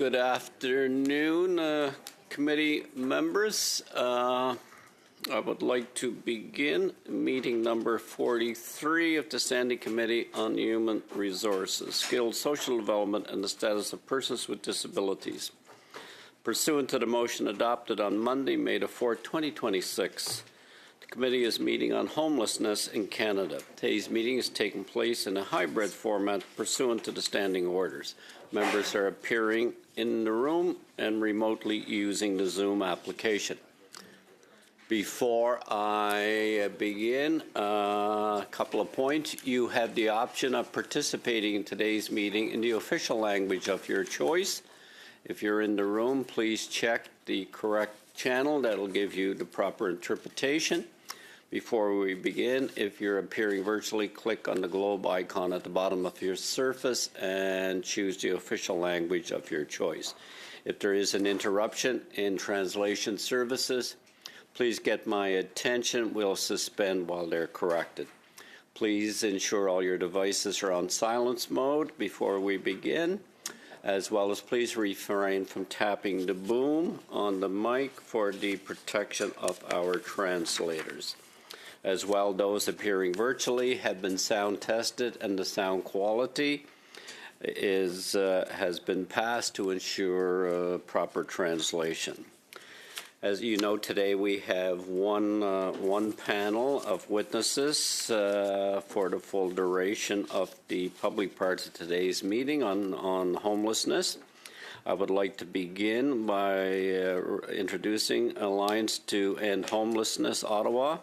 Good afternoon, committee members. I would like to begin meeting number 43 of the Standing Committee on Human Resources, Skilled Social Development and the Status of Persons with Disabilities. Pursuant to the motion adopted on Monday, May the 4th, 2026, the committee is meeting on homelessness in Canada. Today's meeting is taking place in a hybrid format pursuant to the standing orders. Members are appearing in the room and remotely using the Zoom application. Before I begin, a couple of points. You have the option of participating in today's meeting in the official language of your choice. If you're in the room, please check the correct channel. That'll give you the proper interpretation. Before we begin, if you're appearing virtually, click on the globe icon at the bottom of your surface and choose the official language of your choice. If there is an interruption in translation services, please get my attention. We'll suspend while they're corrected. Please ensure all your devices are on silence mode before we begin, as well as please refrain from tapping the boom on the mic for the protection of our translators. As well, those appearing virtually have been sound tested and the sound quality has been passed to ensure proper translation. As you know, today we have one panel of witnesses for the full duration of the public part of today's meeting on homelessness. I would like to begin by introducing Alliance to End Homelessness Ottawa,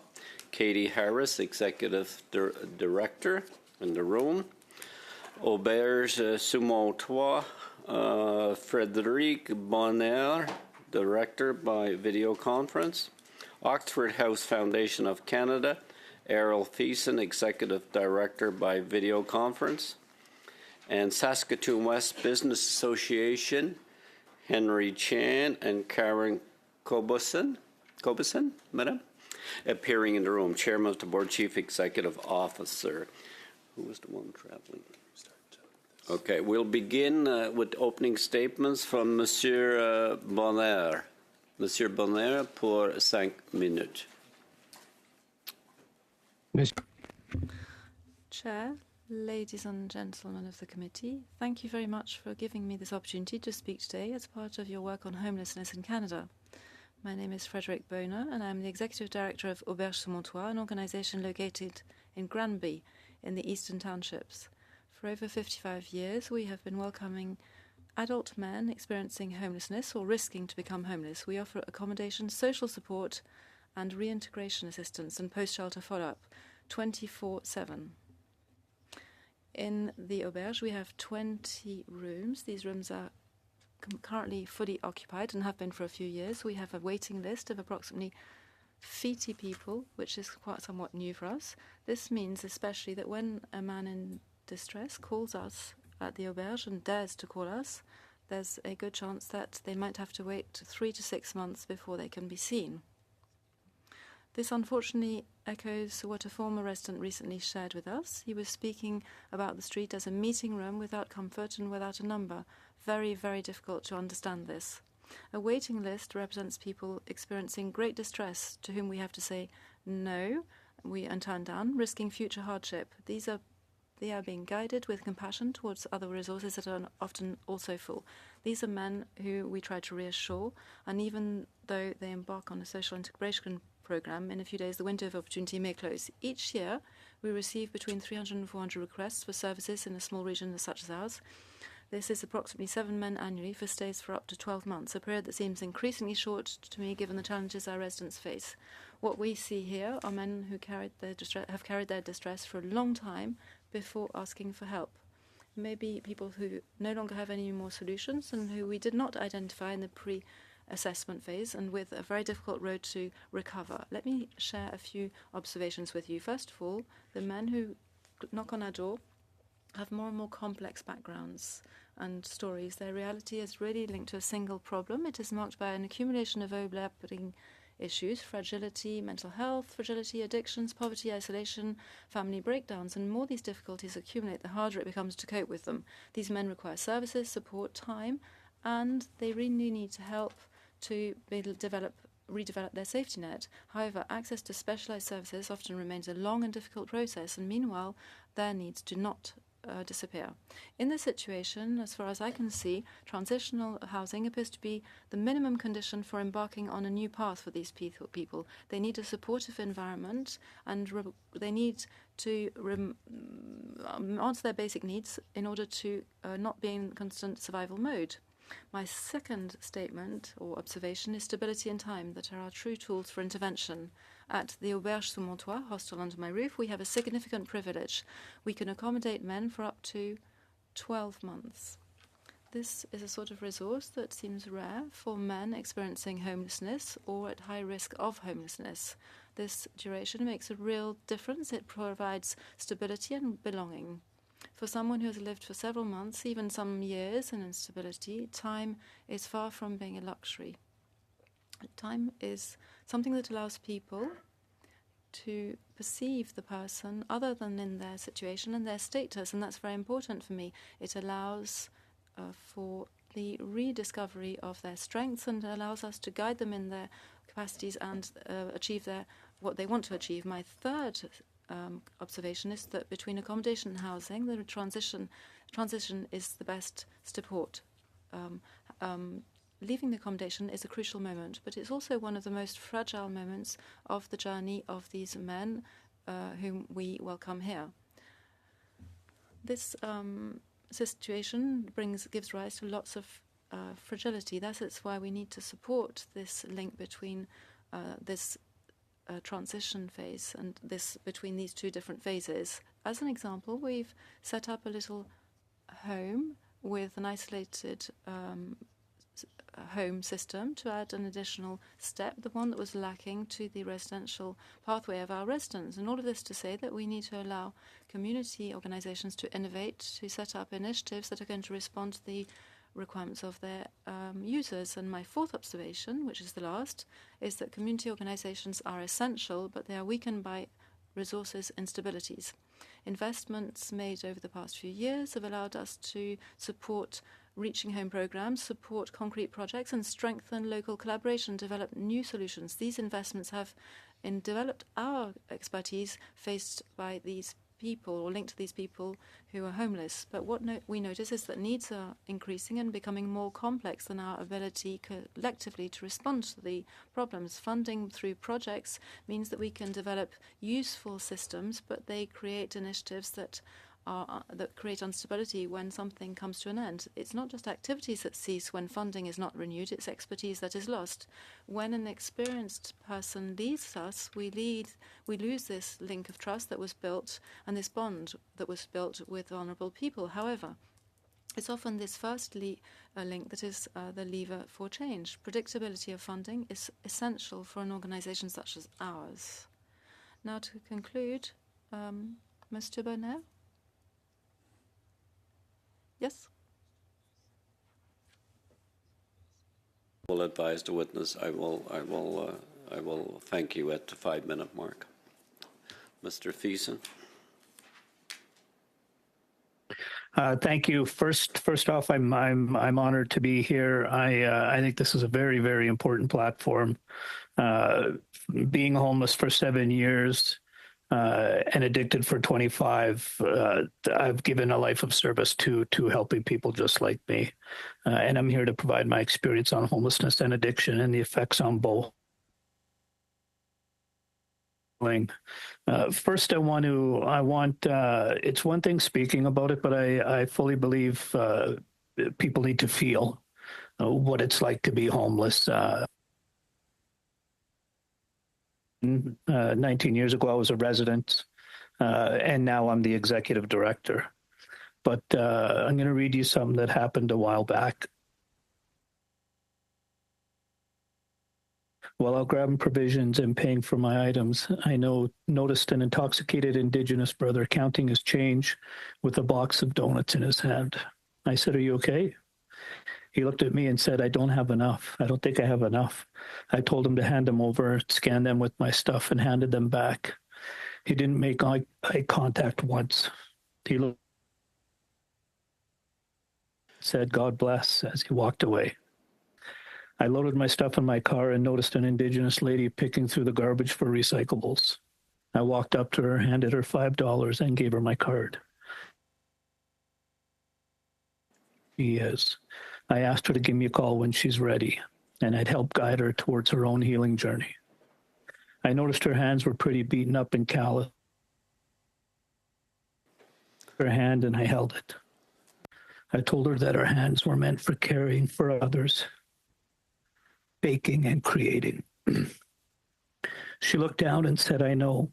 Katie Harris, Executive Director in the room. Auberge Sumontois, Frédéric Bonner, Director by video conference. Oxford House Foundation of Canada, Errol Thiessen, Executive Director by video conference. And Saskatoon West Business Association, Henry Chan and Karen Kobusin, Madam, appearing in the room. Chairman of the Board, Chief Executive Officer. Who was the one traveling? Okay, we'll begin with opening statements from Monsieur Bonner. Monsieur Bonner, pour 5 minutes. Chair, ladies and gentlemen of the committee, thank you very much for giving me this opportunity to speak today as part of your work on homelessness in Canada. My name is Frédéric Bonner, and I'm the Executive Director of Auberge Sumontois, an organisation located in Granby in the Eastern Townships. For over 55 years, we have been welcoming adult men experiencing homelessness or risking to become homeless. We offer accommodation, social support, and reintegration assistance and post-shelter follow-up 24/7. In the auberge, we have 20 rooms. These rooms are currently fully occupied and have been for a few years. We have a waiting list of approximately 50 people, which is quite somewhat new for us. This means especially that when a man in distress calls us at the auberge and dares to call us, there's a good chance that they might have to wait 3 to 6 months before they can be seen. This unfortunately echoes what a former resident recently shared with us. He was speaking about the street as a meeting room without comfort and without a number. Very, very difficult to understand this. A waiting list represents people experiencing great distress to whom we have to say no and turn down, risking future hardship. They are being guided with compassion towards other resources that are often also full. These are men who we try to reassure, and even though they embark on a social integration program, in a few days the window of opportunity may close. Each year, we receive between 300 and 400 requests for services in a small region such as ours. This is approximately 7 men annually for stays for up to 12 months, a period that seems increasingly short to me given the challenges our residents face. What we see here are men who have carried their distress for a long time before asking for help. Maybe people who no longer have any more solutions and who we did not identify in the pre-assessment phase and with a very difficult road to recover. Let me share a few observations with you. First of all, the men who knock on our door have more and more complex backgrounds and stories. Their reality is really linked to a single problem. It is marked by an accumulation of overlapping issues: fragility, mental health, fragility, addictions, poverty, isolation, family breakdowns. And the more these difficulties accumulate, the harder it becomes to cope with them. These men require services, support, time, and they really need to help to redevelop their safety net. However, access to specialized services often remains a long and difficult process, and meanwhile, their needs do not disappear. In this situation, as far as I can see, transitional housing appears to be the minimum condition for embarking on a new path for these people. They need a supportive environment, and they need to answer their basic needs in order to not be in constant survival mode. My second statement or observation is stability and time, that are our true tools for intervention. At the Auberge sous mon toit, hostel under my roof, we have a significant privilege. We can accommodate men for up to 12 months. This is a sort of resource that seems rare for men experiencing homelessness or at high risk of homelessness. This duration makes a real difference. It provides stability and belonging. For someone who has lived for several months, even some years in instability, time is far from being a luxury. Time is something that allows people to perceive the person other than in their situation and their status, and that's very important for me. It allows for the rediscovery of their strengths and allows us to guide them in their capacities and achieve what they want to achieve. My third observation is that between accommodation and housing, the transition is the best support. Leaving the accommodation is a crucial moment, but it's also one of the most fragile moments of the journey of these men whom we welcome here. This situation gives rise to lots of fragility. That's why we need to support this link between this transition phase and between these two different phases. As an example, we've set up a little home with an isolated home system to add an additional step, the one that was lacking to the residential pathway of our residents. And all of this to say that we need to allow community organizations to innovate, to set up initiatives that are going to respond to the requirements of their users. And my fourth observation, which is the last, is that community organizations are essential, but they are weakened by resources instabilities. Investments made over the past few years have allowed us to support reaching home programs, support concrete projects, and strengthen local collaboration, develop new solutions. These investments have developed our expertise faced by these people or linked to these people who are homeless. But what we notice is that needs are increasing and becoming more complex than our ability collectively to respond to the problems. Funding through projects means that we can develop useful systems, but they create initiatives that create instability when something comes to an end. It's not just activities that cease when funding is not renewed, it's expertise that is lost. When an experienced person leaves us, we lose this link of trust that was built and this bond that was built with vulnerable people. However, it's often this first link that is the lever for change. Predictability of funding is essential for an organization such as ours. Now to conclude, Mr. Bonner? Yes? I will advise the witness. I will thank you at the 5-minute mark. Mr. Thiessen. Thank you. First off, I'm honored to be here. I think this is a very, very important platform. Being homeless for 7 years and addicted for 25, I've given a life of service to helping people just like me. And I'm here to provide my experience on homelessness and addiction and the effects on both. First, it's one thing speaking about it, but I fully believe people need to feel what it's like to be homeless. 19 years ago, I was a resident, and now I'm the executive director. But I'm going to read you something that happened a while back. While out grabbing provisions and paying for my items, I noticed an intoxicated Indigenous brother counting his change with a box of donuts in his hand. I said, "Are you okay?" He looked at me and said, "I don't have enough. I don't think I have enough." I told him to hand them over, scan them with my stuff, and handed them back. He didn't make eye contact once. He looked said, "God bless," as he walked away. I loaded my stuff in my car and noticed an Indigenous lady picking through the garbage for recyclables. I walked up to her, handed her $5, and gave her my card. She is. I asked her to give me a call when she's ready, and I'd help guide her towards her own healing journey. I noticed her hands were pretty beaten up and callous. Her hand, and I held it. I told her that her hands were meant for caring for others, baking and creating. She looked down and said, "I know."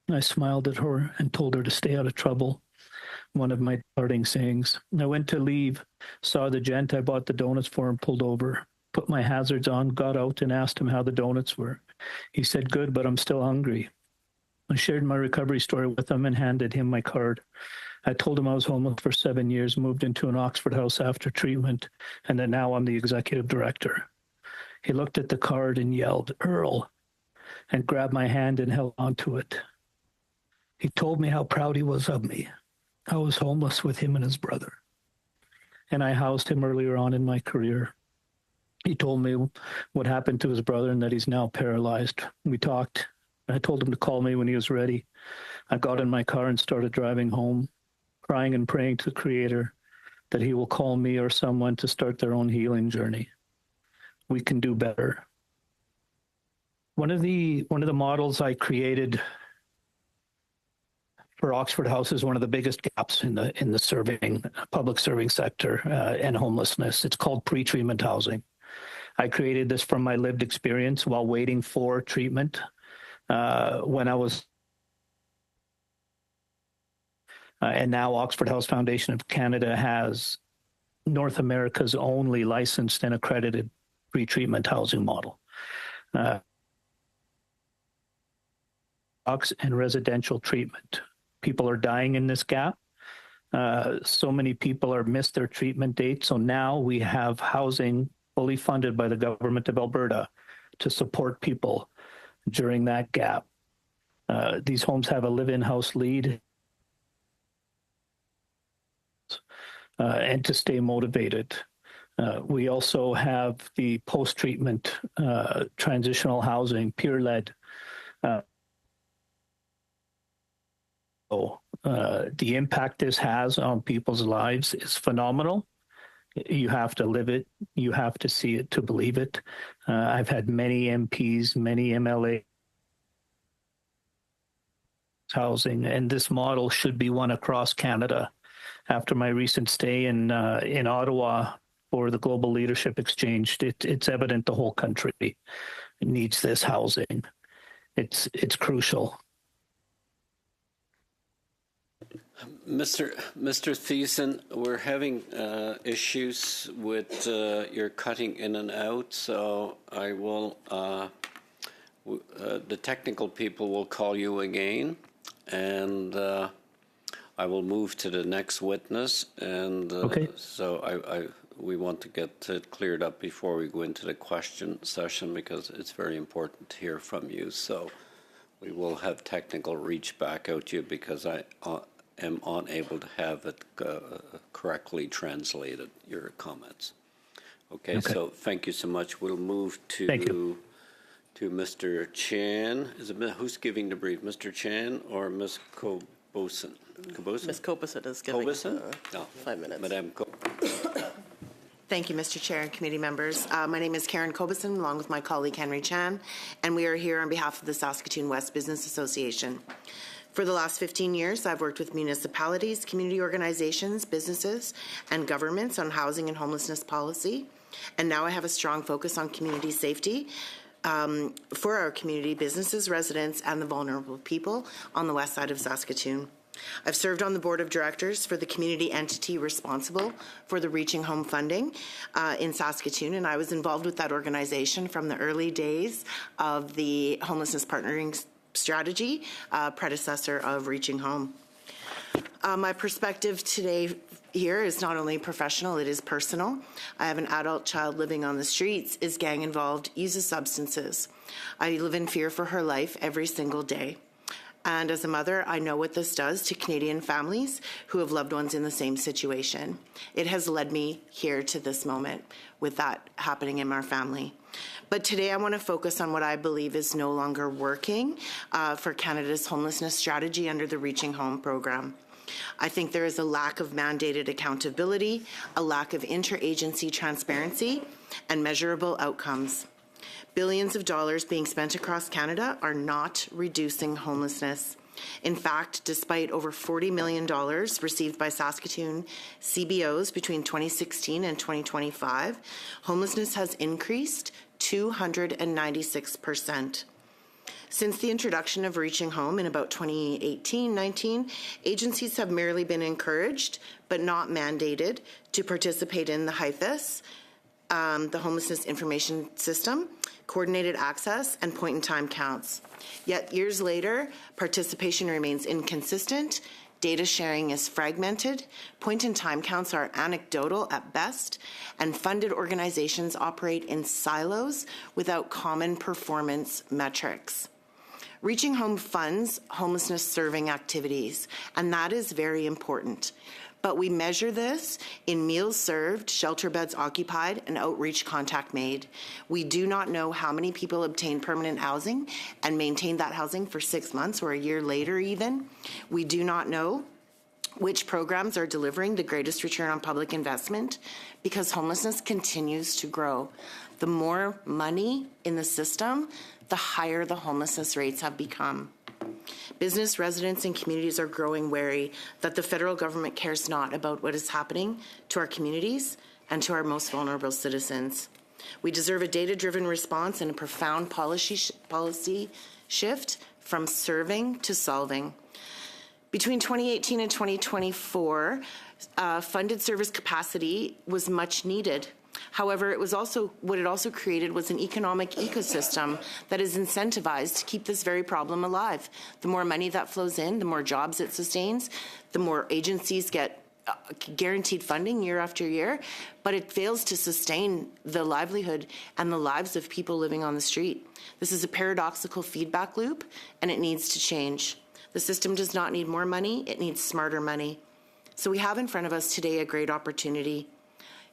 I smiled at her and told her to stay out of trouble. One of my parting sayings. I went to leave, saw the gent I bought the donuts for and pulled over, put my hazards on, got out and asked him how the donuts were. He said, "Good, but I'm still hungry." I shared my recovery story with him and handed him my card. I told him I was homeless for 7 years, moved into an Oxford house after treatment, and that now I'm the executive director. He looked at the card and yelled, "Earl," and grabbed my hand and held onto it. He told me how proud he was of me. I was homeless with him and his brother, and I housed him earlier on in my career. He told me what happened to his brother and that he's now paralyzed. We talked. I told him to call me when he was ready. I got in my car and started driving home, crying and praying to the Creator that he will call me or someone to start their own healing journey. We can do better. One of the models I created for Oxford House is one of the biggest gaps in the public serving sector and homelessness. It's called pre-treatment housing. I created this from my lived experience while waiting for treatment when I was. And now Oxford House Foundation of Canada has North America's only licensed and accredited pre-treatment housing model. And residential treatment. People are dying in this gap. So many people are missed their treatment date. So now we have housing fully funded by the government of Alberta to support people during that gap. These homes have a live-in house lead and to stay motivated. We also have the post-treatment transitional housing, peer-led. The impact this has on people's lives is phenomenal. You have to live it. You have to see it to believe it. I've had many MPs, many MLA housing, and this model should be one across Canada. After my recent stay in Ottawa for the Global Leadership Exchange, it's evident the whole country needs this housing. It's crucial. Mr. Thiessen, we're having issues with your cutting in and out, so I will. The technical people will call you again, and I will move to the next witness. And Okay. So we want to get it cleared up before we go into the question session because it's very important to hear from you. So we will have technical reach back out to you because I am unable to have it correctly translated, your comments. Okay, so thank you so much. We'll move to Mr. Chan. Who's giving the brief, Mr. Chan or Ms. Kobosin? Ms. Kobosin is giving 5 minutes. Madame Thank you, Mr. Chair and committee members. My name is Karen Kobosin, along with my colleague Henry Chan, and we are here on behalf of the Saskatoon West Business Association. For the last 15 years, I've worked with municipalities, community organizations, businesses, and governments on housing and homelessness policy. And now I have a strong focus on community safety for our community, businesses, residents, and the vulnerable people on the west side of Saskatoon. I've served on the board of directors for the community entity responsible for the Reaching Home funding in Saskatoon, and I was involved with that organization from the early days of the homelessness partnering strategy, predecessor of Reaching Home. My perspective today here is not only professional, it is personal. I have an adult child living on the streets, is gang involved, uses substances. I live in fear for her life every single day. And as a mother, I know what this does to Canadian families who have loved ones in the same situation. It has led me here to this moment with that happening in our family. But today I want to focus on what I believe is no longer working for Canada's homelessness strategy under the Reaching Home program. I think there is a lack of mandated accountability, a lack of interagency transparency, and measurable outcomes. Billions of dollars being spent across Canada are not reducing homelessness. In fact, despite over $40 million received by Saskatoon CBOs between 2016 and 2025, homelessness has increased 296%. Since the introduction of Reaching Home in about 2018-19, agencies have merely been encouraged, but not mandated, to participate in the HIFIS, the Homelessness Information System, coordinated access, and point-in-time counts. Yet years later, participation remains inconsistent, data sharing is fragmented, point-in-time counts are anecdotal at best, and funded organizations operate in silos without common performance metrics. Reaching Home funds homelessness serving activities, and that is very important. But we measure this in meals served, shelter beds occupied, and outreach contact made. We do not know how many people obtain permanent housing and maintain that housing for 6 months or a year later even. We do not know which programs are delivering the greatest return on public investment because homelessness continues to grow. The more money in the system, the higher the homelessness rates have become. Business, residents, and communities are growing wary that the federal government cares not about what is happening to our communities and to our most vulnerable citizens. We deserve a data-driven response and a profound policy shift from serving to solving. Between 2018 and 2024, funded service capacity was much needed. However, what it also created was an economic ecosystem that is incentivized to keep this very problem alive. The more money that flows in, the more jobs it sustains, the more agencies get guaranteed funding year after year, but it fails to sustain the livelihood and the lives of people living on the street. This is a paradoxical feedback loop, and it needs to change. The system does not need more money, it needs smarter money. So we have in front of us today a great opportunity.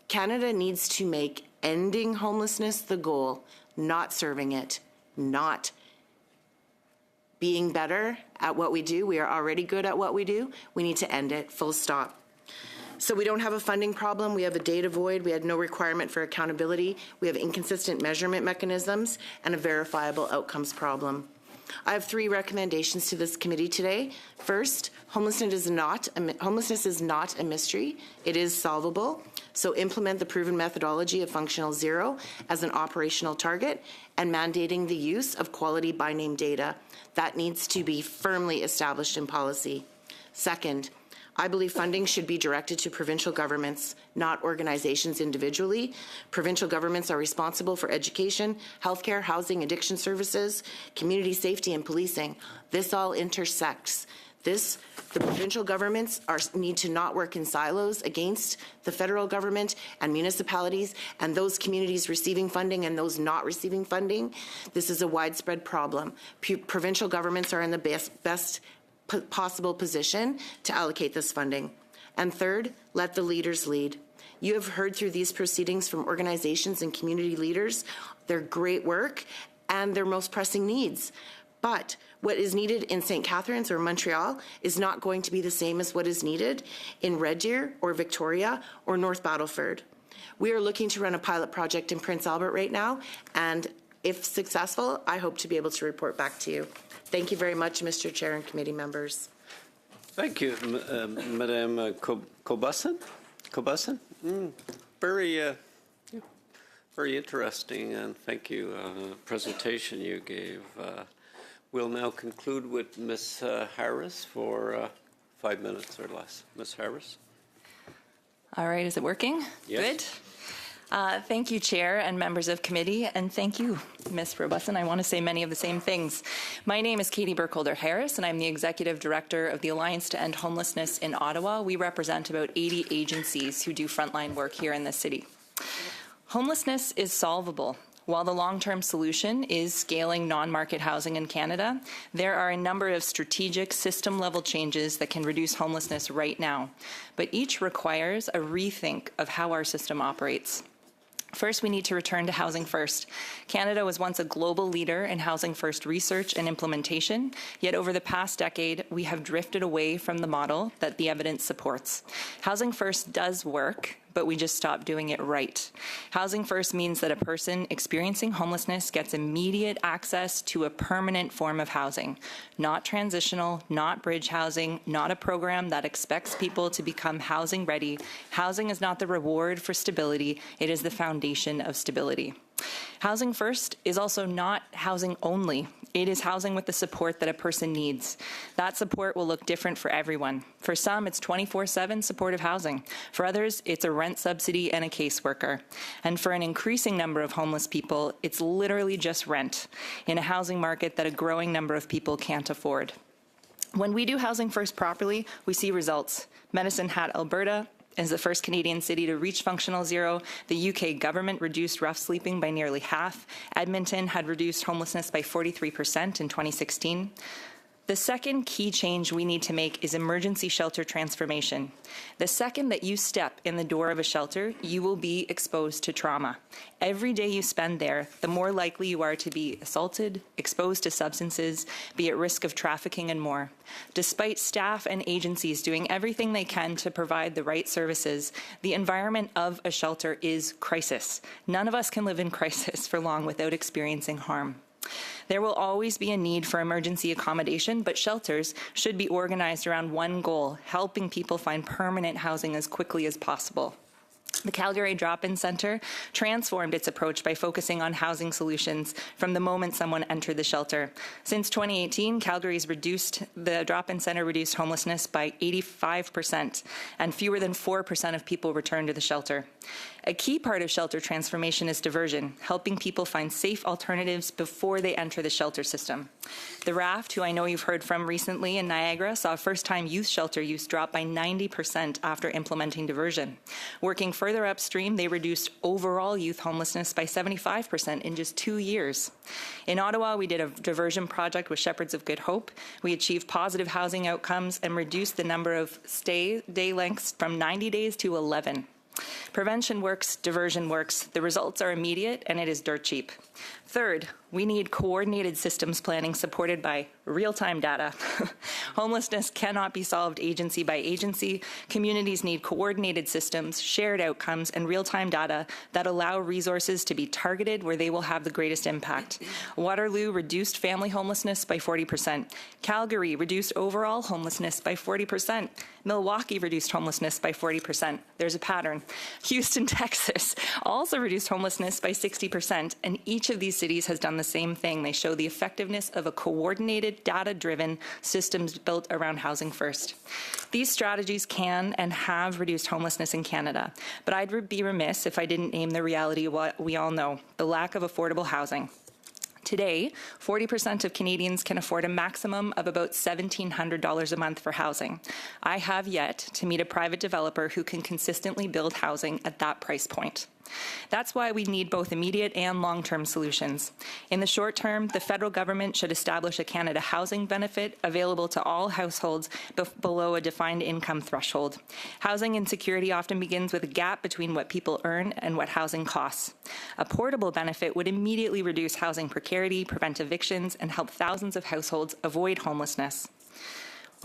Canada needs to make ending homelessness the goal, not serving it, not being better at what we do. We are already good at what we do. We need to end it, full stop. So we don't have a funding problem. We have a data void. We had no requirement for accountability. We have inconsistent measurement mechanisms and a verifiable outcomes problem. I have 3 recommendations to this committee today. First, homelessness is not a mystery. It is solvable. So implement the proven methodology of functional zero as an operational target and mandating the use of quality by name data. That needs to be firmly established in policy. Second, I believe funding should be directed to provincial governments, not organizations individually. Provincial governments are responsible for education, healthcare, housing, addiction services, community safety, and policing. This all intersects. The provincial governments need to not work in silos against the federal government and municipalities and those communities receiving funding and those not receiving funding. This is a widespread problem. Provincial governments are in the best possible position to allocate this funding. And third, let the leaders lead. You have heard through these proceedings from organizations and community leaders their great work and their most pressing needs. But what is needed in St. Catharines or Montreal is not going to be the same as what is needed in Red Deer or Victoria or North Battleford. We are looking to run a pilot project in Prince Albert right now, and if successful, I hope to be able to report back to you. Thank you very much, Mr. Chair and committee members. Thank you, Madame Kobusin. Very interesting, and thank you. Presentation you gave. We'll now conclude with Ms. Harris for 5 minutes or less. Ms. Harris. All right, is it working? Yes. Good. Thank you, Chair and members of committee, and thank you, Ms. Robuson. I want to say many of the same things. My name is Katie Burkholder-Harris, and I'm the Executive Director of the Alliance to End Homelessness in Ottawa. We represent about 80 agencies who do frontline work here in the city. Homelessness is solvable. While the long-term solution is scaling non-market housing in Canada, there are a number of strategic system-level changes that can reduce homelessness right now, but each requires a rethink of how our system operates. First, we need to return to Housing First. Canada was once a global leader in Housing First research and implementation, yet over the past decade, we have drifted away from the model that the evidence supports. Housing First does work, but we just stopped doing it right. Housing First means that a person experiencing homelessness gets immediate access to a permanent form of housing, not transitional, not bridge housing, not a program that expects people to become housing ready. Housing is not the reward for stability, it is the foundation of stability. Housing First is also not housing only. It is housing with the support that a person needs. That support will look different for everyone. For some, it's 24/7 supportive housing. For others, it's a rent subsidy and a caseworker. And for an increasing number of homeless people, it's literally just rent in a housing market that a growing number of people can't afford. When we do Housing First properly, we see results. Medicine Hat, Alberta, as the first Canadian city to reach functional zero. The UK government reduced rough sleeping by nearly half. Edmonton had reduced homelessness by 43% in 2016. The second key change we need to make is emergency shelter transformation. The second that you step in the door of a shelter, you will be exposed to trauma. Every day you spend there, the more likely you are to be assaulted, exposed to substances, be at risk of trafficking, and more. Despite staff and agencies doing everything they can to provide the right services, the environment of a shelter is crisis. None of us can live in crisis for long without experiencing harm. There will always be a need for emergency accommodation, but shelters should be organized around one goal: helping people find permanent housing as quickly as possible. The Calgary Drop-In Centre transformed its approach by focusing on housing solutions from the moment someone entered the shelter. Since 2018, the Drop-In Centre reduced homelessness by 85%, and fewer than 4% of people returned to the shelter. A key part of shelter transformation is diversion, helping people find safe alternatives before they enter the shelter system. The Raft, who I know you've heard from recently in Niagara, saw first-time youth shelter use drop by 90% after implementing diversion. Working further upstream, they reduced overall youth homelessness by 75% in just 2 years. In Ottawa, we did a diversion project with Shepherds of Good Hope. We achieved positive housing outcomes and reduced the number of day lengths from 90 days to 11. Prevention works, diversion works. The results are immediate, and it is dirt cheap. Third, we need coordinated systems planning supported by real-time data. Homelessness cannot be solved agency by agency. Communities need coordinated systems, shared outcomes, and real-time data that allow resources to be targeted where they will have the greatest impact. Waterloo reduced family homelessness by 40%. Calgary reduced overall homelessness by 40%. Milwaukee reduced homelessness by 40%. There's a pattern. Houston, Texas also reduced homelessness by 60%, and each of these cities has done the same thing. They show the effectiveness of a coordinated, data-driven systems built around Housing First. These strategies can and have reduced homelessness in Canada, but I'd be remiss if I didn't name the reality of what we all know: the lack of affordable housing. Today, 40% of Canadians can afford a maximum of about $1,700 a month for housing. I have yet to meet a private developer who can consistently build housing at that price point. That's why we need both immediate and long-term solutions. In the short term, the federal government should establish a Canada Housing Benefit available to all households below a defined income threshold. Housing insecurity often begins with a gap between what people earn and what housing costs. A portable benefit would immediately reduce housing precarity, prevent evictions, and help thousands of households avoid homelessness.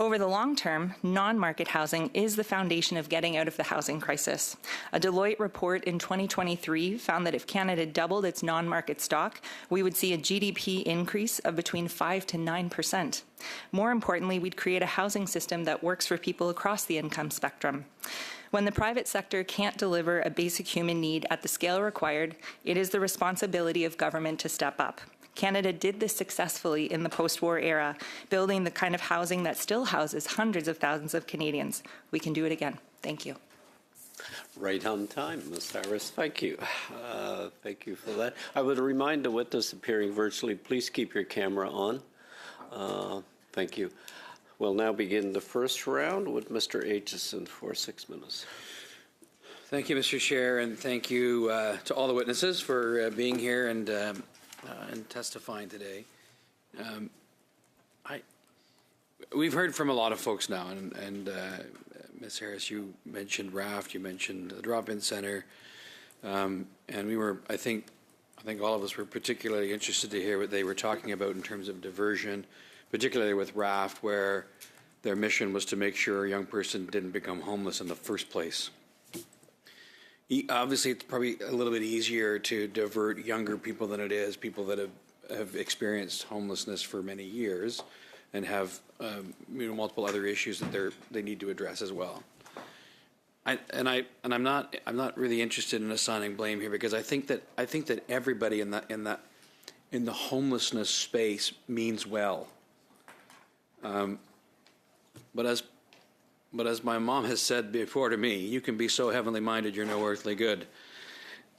Over the long term, non-market housing is the foundation of getting out of the housing crisis. A Deloitte report in 2023 found that if Canada doubled its non-market stock, we would see a GDP increase of between 5 to 9%. More importantly, we'd create a housing system that works for people across the income spectrum. When the private sector can't deliver a basic human need at the scale required, it is the responsibility of government to step up. Canada did this successfully in the post-war era, building the kind of housing that still houses hundreds of thousands of Canadians. We can do it again. Thank you. Right on time, Ms. Harris. Thank you. Thank you for that. I would remind the witness appearing virtually, please keep your camera on. Thank you. We'll now begin the first round with Mr. Aitchison for 6 minutes. Thank you, Mr. Chair, and thank you to all the witnesses for being here and testifying today. We've heard from a lot of folks now, and Ms. Harris, you mentioned RAFT, you mentioned the drop-in center, and we were, I think all of us were particularly interested to hear what they were talking about in terms of diversion, particularly with RAFT, where their mission was to make sure a young person didn't become homeless in the first place. Obviously, it's probably a little bit easier to divert younger people than it is people that have experienced homelessness for many years and have multiple other issues that they need to address as well. I'm not really interested in assigning blame here, because I think that everybody in the homelessness space means well. But as my mom has said before to me, you can be so heavenly minded you're no earthly good.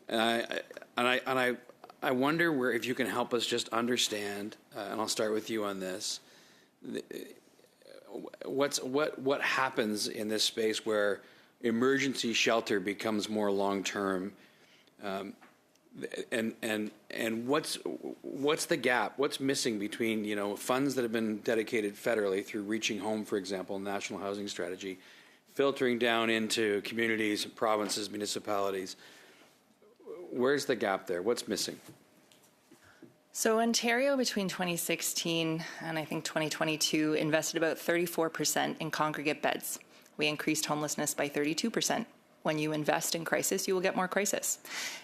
And I wonder if you can help us just understand, and I'll start with you on this. What happens in this space where emergency shelter becomes more long term, and what's the gap? What's missing between funds that have been dedicated federally through Reaching Home, for example, National Housing Strategy, filtering down into communities, provinces, municipalities? Where's the gap there? What's missing? So Ontario, between 2016 and I think 2022, invested about 34% in congregate beds. We increased homelessness by 32%. When you invest in crisis, you will get more crisis.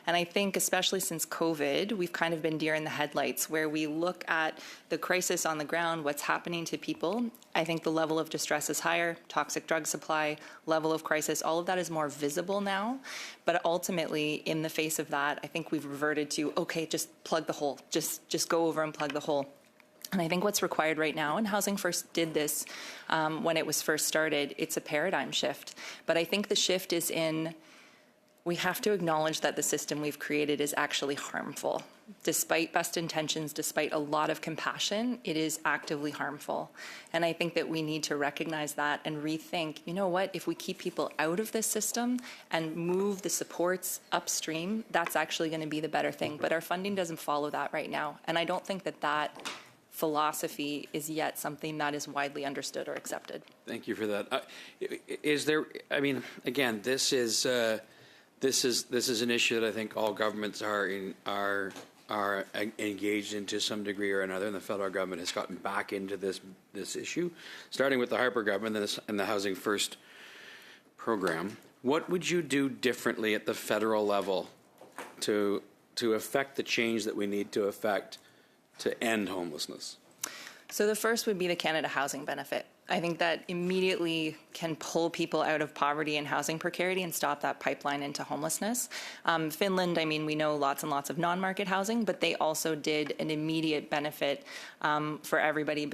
And I think especially since COVID, we've kind of been deer in the headlights, where we look at the crisis on the ground, what's happening to people. I think the level of distress is higher, toxic drug supply, level of crisis, all of that is more visible now. But ultimately, in the face of that, I think we've reverted to, okay, just plug the hole, just go over and plug the hole. And I think what's required right now, and Housing First did this when it was first started, it's a paradigm shift. But I think the shift is we have to acknowledge that the system we've created is actually harmful. Despite best intentions, despite a lot of compassion, it is actively harmful. And I think that we need to recognize that and rethink, you know what, if we keep people out of this system and move the supports upstream, that's actually going to be the better thing. But our funding doesn't follow that right now. And I don't think that philosophy is yet something that is widely understood or accepted. Thank you for that. Is there? I mean, again, this is an issue that I think all governments are engaged in to some degree or another, and the federal government has gotten back into this issue, starting with the Harper government and the Housing First program. What would you do differently at the federal level to affect the change that we need to affect to end homelessness? So the first would be the Canada Housing Benefit. I think that immediately can pull people out of poverty and housing precarity and stop that pipeline into homelessness. Finland, I mean, we know lots and lots of non-market housing, but they also did an immediate benefit for everybody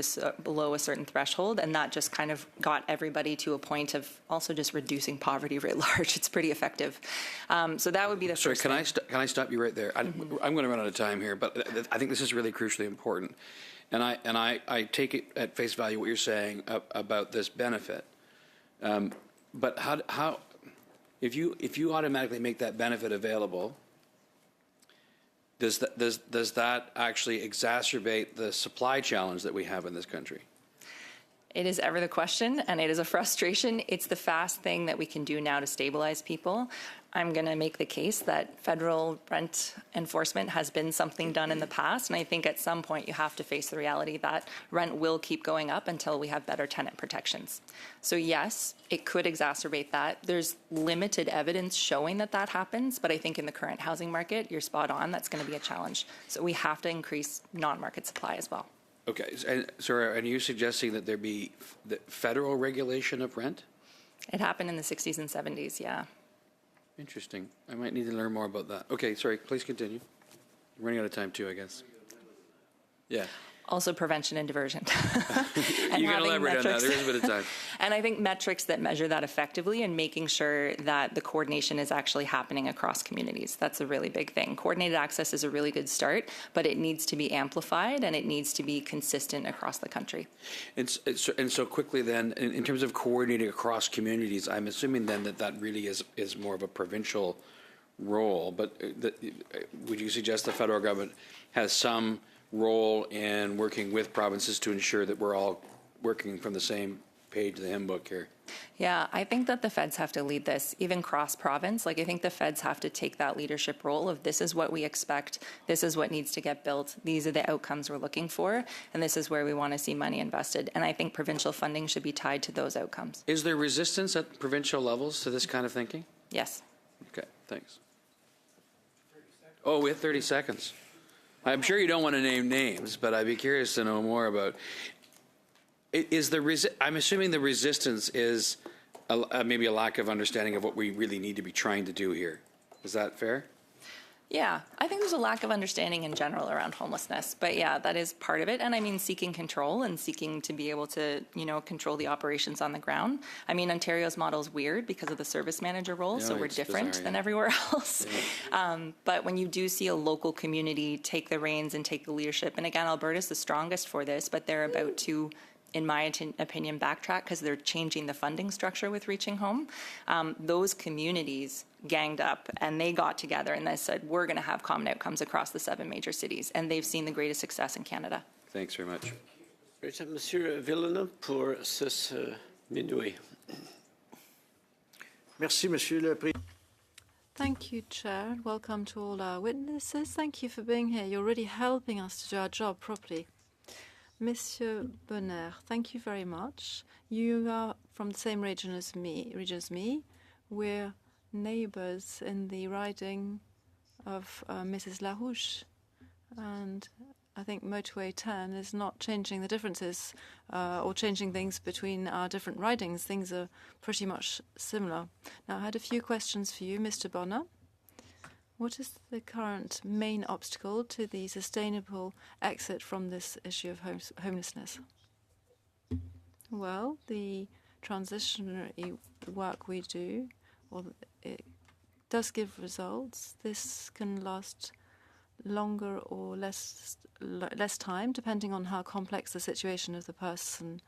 below a certain threshold, and that just kind of got everybody to a point of also just reducing poverty writ large. It's pretty effective. So that would be the first thing. Can I stop you right there? I'm going to run out of time here, but I think this is really crucially important. And I take it at face value what you're saying about this benefit, but how if you automatically make that benefit available, does that actually exacerbate the supply challenge that we have in this country? It is ever the question, and it is a frustration. It's the fast thing that we can do now to stabilize people. I'm going to make the case that federal rent enforcement has been something done in the past, and I think at some point you have to face the reality that rent will keep going up until we have better tenant protections. So yes, it could exacerbate that. There's limited evidence showing that happens, but I think in the current housing market, you're spot on, that's going to be a challenge. So we have to increase non-market supply as well. Okay, and so are you suggesting that there be the federal regulation of rent? It happened in the 60s and 70s, yeah. Interesting. I might need to learn more about that. Okay, sorry, please continue. I'm running out of time too, I guess. Yeah. Also prevention and diversion. You can elaborate on that. There is a bit of time. And I think metrics that measure that effectively and making sure that the coordination is actually happening across communities. That's a really big thing. Coordinated access is a really good start, but it needs to be amplified and it needs to be consistent across the country. And so quickly then, in terms of coordinating across communities, I'm assuming then that really is more of a provincial role, but would you suggest the federal government has some role in working with provinces to ensure that we're all working from the same page of the hymn book here? Yeah, I think that the feds have to lead this, even cross-province. Like, I think the feds have to take that leadership role of this is what we expect, this is what needs to get built, these are the outcomes we're looking for, and this is where we want to see money invested. And I think provincial funding should be tied to those outcomes. Is there resistance at provincial levels to this kind of thinking? Yes. Okay, thanks. Oh, we have 30 seconds. I'm sure you don't want to name names, but I'd be curious to know more about. I'm assuming the resistance is maybe a lack of understanding of what we really need to be trying to do here. Is that fair? Yeah, I think there's a lack of understanding in general around homelessness, but yeah, that is part of it. And I mean, seeking control and seeking to be able to, control the operations on the ground. I mean, Ontario's model is weird because of the service manager role, so we're different than everywhere else. Yeah. But when you do see a local community take the reins and take the leadership, and again, Alberta's the strongest for this, but they're about to, in my opinion, backtrack because they're changing the funding structure with Reaching Home. Those communities ganged up and they got together and they said, we're going to have common outcomes across the 7 major cities. And they've seen the greatest success in Canada. Thanks very much. Monsieur Villeneuve pour ce minuit. Merci, Monsieur le Président. Thank you, Chair. Welcome to all our witnesses. Thank you for being here. You're really helping us to do our job properly. Monsieur Bonner, thank you very much. You are from the same region as me. We're neighbours in the riding of Mrs. Larouche, and I think Motorway 10 is not changing the differences or changing things between our different ridings. Things are pretty much similar. Now, I had a few questions for you, Mr. Bonner. What is the current main obstacle to the sustainable exit from this issue of homelessness? Well, the transitionary work we do, it does give results. This can last longer or less time, depending on how complex the situation of the person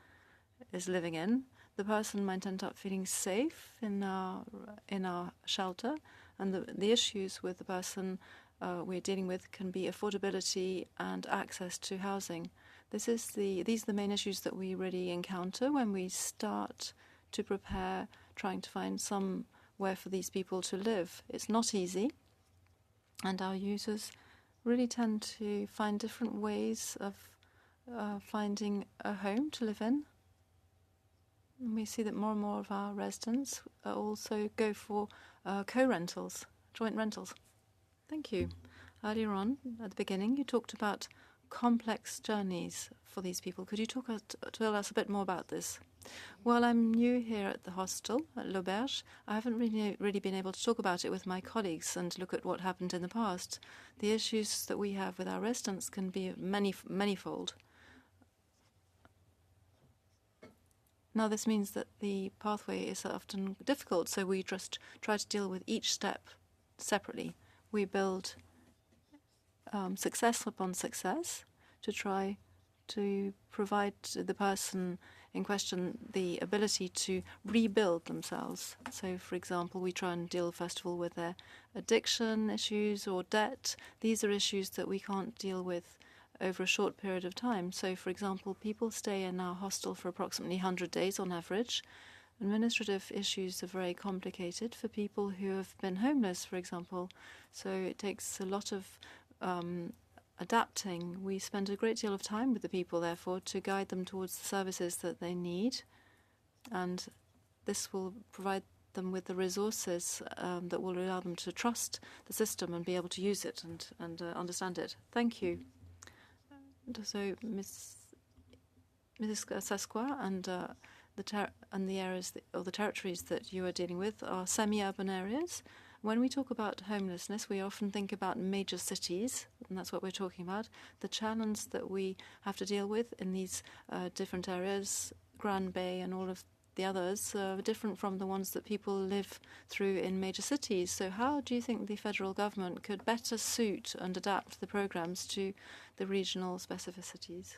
is living in. The person might end up feeling safe in our shelter, and the issues with the person we're dealing with can be affordability and access to housing. These are the main issues that we really encounter when we start to prepare, trying to find somewhere for these people to live. It's not easy, and our users really tend to find different ways of finding a home to live in. And we see that more and more of our residents also go for co-rentals, joint rentals. Thank you. Earlier on, at the beginning, you talked about complex journeys for these people. Could you tell us a bit more about this? Well, I'm new here at the hostel, at L'Auberge. I haven't really been able to talk about it with my colleagues and look at what happened in the past. The issues that we have with our residents can be manifold. Now, this means that the pathway is often difficult, so we just try to deal with each step separately. We build success upon success to try to provide the person in question the ability to rebuild themselves. So, for example, we try and deal, first of all, with their addiction issues or debt. These are issues that we can't deal with over a short period of time. So, for example, people stay in our hostel for approximately 100 days on average. Administrative issues are very complicated for people who have been homeless, for example. So it takes a lot of adapting. We spend a great deal of time with the people, therefore, to guide them towards the services that they need. And this will provide them with the resources that will allow them to trust the system and be able to use it and understand it. Thank you. So, Mrs. Sasqua and the areas or the territories that you are dealing with are semi-urban areas. When we talk about homelessness, we often think about major cities, and that's what we're talking about. The challenge that we have to deal with in these different areas, Grand Bay and all of the others are different from the ones that people live through in major cities. So how do you think the federal government could better suit and adapt the programs to the regional specificities?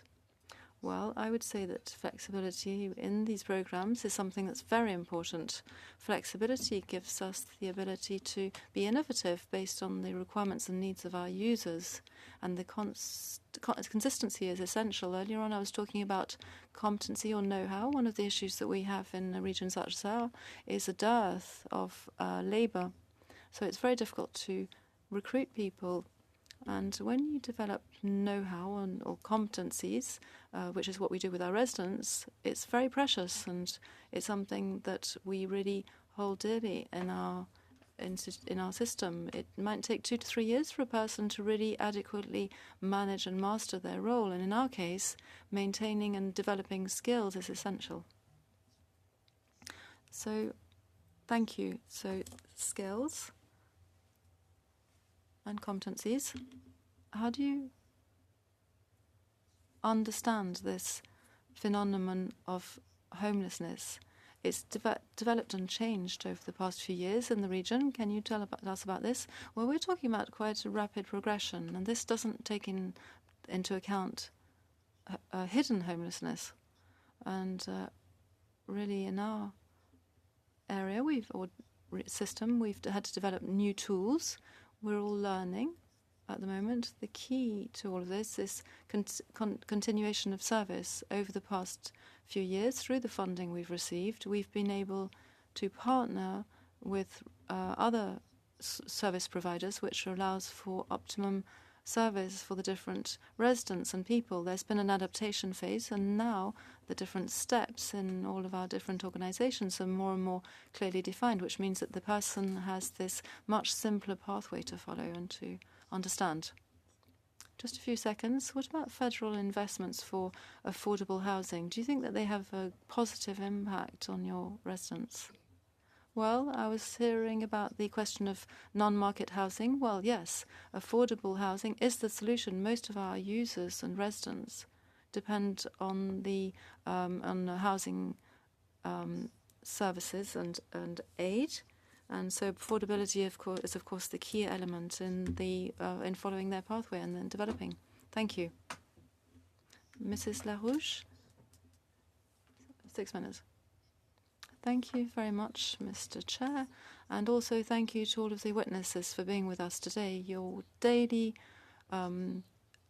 Well, I would say that flexibility in these programs is something that's very important. Flexibility gives us the ability to be innovative based on the requirements and needs of our users, and the consistency is essential. Earlier on, I was talking about competency or know-how. One of the issues that we have in a region such as ours is a dearth of labour. So it's very difficult to recruit people. And when you develop know-how or competencies, which is what we do with our residents, it's very precious, and it's something that we really hold dearly in our system. It might take 2 to 3 years for a person to really adequately manage and master their role, and in our case, maintaining and developing skills is essential. So, thank you. So, skills and competencies. How do you understand this phenomenon of homelessness? It's developed and changed over the past few years in the region. Can you tell us about this? Well, we're talking about quite a rapid progression, and this doesn't take into account hidden homelessness. And really, in our area, we've had to develop new tools. We're all learning at the moment. The key to all of this is continuation of service. Over the past few years, through the funding we've received, we've been able to partner with other service providers, which allows for optimum service for the different residents and people. There's been an adaptation phase, and now the different steps in all of our different organizations are more and more clearly defined, which means that the person has this much simpler pathway to follow and to understand. Just a few seconds. What about federal investments for affordable housing? Do you think that they have a positive impact on your residents? Well, I was hearing about the question of non-market housing. Well, yes, affordable housing is the solution. Most of our users and residents depend on the housing services and aid, and so affordability, is of course the key element in following their pathway and then developing. Thank you, Mrs. Larouche. 6 minutes. Thank you very much, Mr. Chair, and also thank you to all of the witnesses for being with us today. Your daily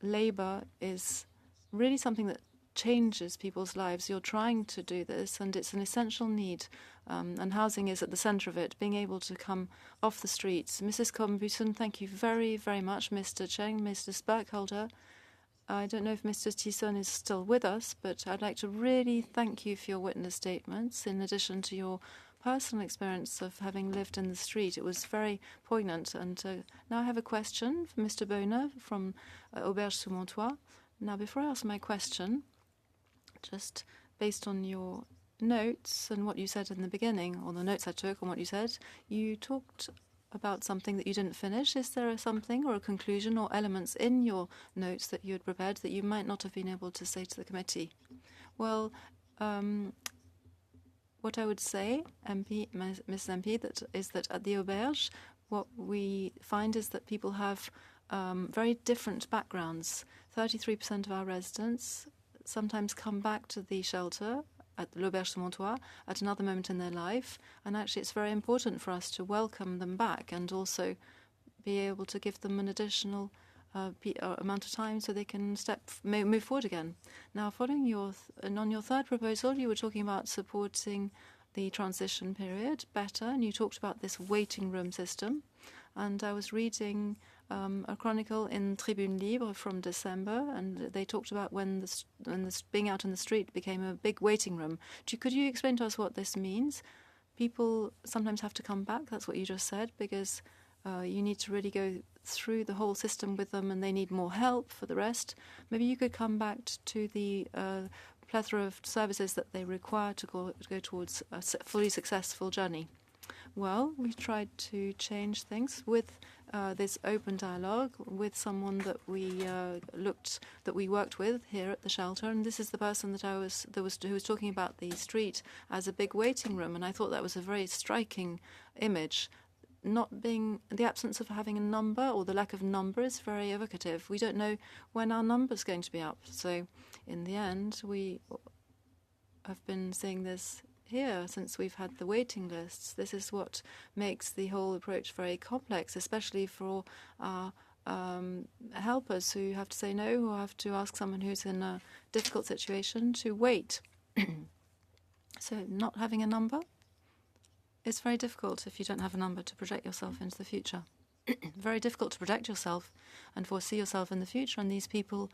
labour is really something that changes people's lives. You're trying to do this, and it's an essential need, and housing is at the centre of it, being able to come off the streets. Mrs. Combuson, thank you very, very much. Mr. Cheng, Mr. Sparkholder, I don't know if Mr. Tisson is still with us, but I'd like to really thank you for your witness statements, in addition to your personal experience of having lived in the street. It was very poignant. And now I have a question for Mr. Boner from Auberge sous Montois. Now, before I ask my question, just based on your notes and what you said in the beginning, or the notes I took on what you said, you talked about something that you didn't finish. Is there something or a conclusion or elements in your notes that you had prepared that you might not have been able to say to the committee? Well, what I would say, Ms. MP, is that at the Auberge, what we find is that people have very different backgrounds. 33% of our residents sometimes come back to the shelter at l'Auberge de Montois at another moment in their life, and actually it's very important for us to welcome them back and also be able to give them an additional amount of time so they can move forward again. Now, following on your third proposal, you were talking about supporting the transition period better, and you talked about this waiting room system. And I was reading a chronicle in Tribune Libre from December, and they talked about when being out in the street became a big waiting room. Could you explain to us what this means? People sometimes have to come back, that's what you just said, because you need to really go through the whole system with them, and they need more help for the rest. Maybe you could come back to the plethora of services that they require to go towards a fully successful journey. Well, we've tried to change things with this open dialogue with someone that we worked with here at the shelter, and this is the person who was talking about the street as a big waiting room, and I thought that was a very striking image. Not being the absence of having a number or the lack of number is very evocative. We don't know when our number's going to be up, so in the end, we have been seeing this here since we've had the waiting lists. This is what makes the whole approach very complex, especially for our helpers who have to say no, or have to ask someone who's in a difficult situation to wait. So not having a number is very difficult if you don't have a number to project yourself into the future. Very difficult to project yourself and foresee yourself in the future, and these people